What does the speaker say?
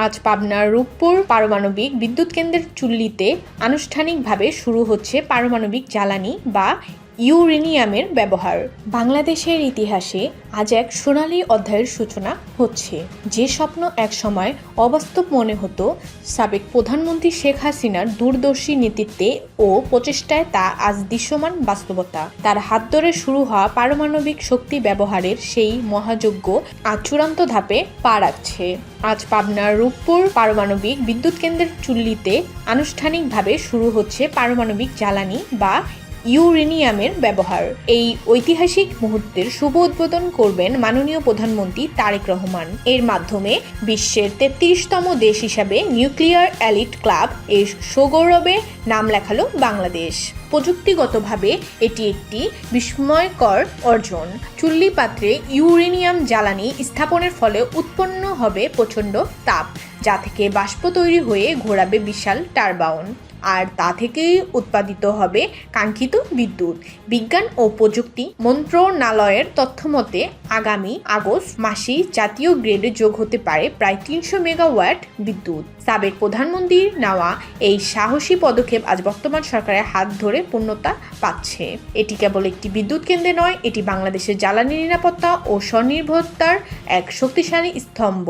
আজ পাবনার রূপপুর পারমাণবিক বিদ্যুৎ কেন্দ্রের চুল্লিতে আনুষ্ঠানিকভাবে শুরু হচ্ছে পারমাণবিক জ্বালানি বা ইউরেনিয়ামের ব্যবহার। বাংলাদেশের ইতিহাসে আজ এক সোনালী অধ্যায়ের সূচনা হচ্ছে। যে স্বপ্ন একসময় অবাস্তব মনে হতো, সাবেক প্রধানমন্ত্রী শেখ হাসিনার দূরদর্শী নেতৃত্বে ও প্রচেষ্টায় তা আজ দৃশ্যমান বাস্তবতা। তার হাত ধরে শুরু হওয়া পারমাণবিক শক্তি ব্যবহারের সেই মহাযজ্ঞ আজ চূড়ান্ত ধাপে পা রাখছে। আজ পাবনার রূপপুর পারমাণবিক বিদ্যুৎ কেন্দ্রের চুল্লিতে আনুষ্ঠানিকভাবে শুরু হচ্ছে পারমাণবিক জ্বালানি বা ইউরেনিয়ামের ব্যবহার। এই ঐতিহাসিক মুহূর্তের শুভ উদ্বোধন করবেন মাননীয় প্রধানমন্ত্রী তারেক রহমান। এর মাধ্যমে বিশ্বের 33তম দেশ হিসাবে নিউক্লিয়ার এলিট ক্লাব এর সগৌরবে নাম লেখালো বাংলাদেশ। প্রযুক্তিগতভাবে এটি একটি বিস্ময়কর অর্জন। চুল্লি পাত্রে ইউরেনিয়াম জ্বালানি স্থাপনের ফলে উৎপন্ন হবে প্রচণ্ড তাপ, যা থেকে বাষ্প তৈরি হয়ে ঘোরাবে বিশাল টারবাইন, আর তা থেকেই উৎপাদিত হবে কাঙ্ক্ষিত বিদ্যুৎ। বিজ্ঞান ও প্রযুক্তি মন্ত্রণালয়ের তথ্যমতে আগামী আগস্ট মাসেই জাতীয় গ্রিডে যোগ হতে পারে প্রায় 300 মেগাওয়াট বিদ্যুৎ। সাবেক প্রধানমন্ত্রীর নেওয়া এই সাহসী পদক্ষেপ আজ বর্তমান সরকারের হাত ধরে পূর্ণতা পাচ্ছে। এটি কেবল একটি বিদ্যুৎ কেন্দ্রে নয়, এটি বাংলাদেশের জ্বালানি নিরাপত্তা ও স্বনির্ভরতার এক শক্তিশালী স্তম্ভ।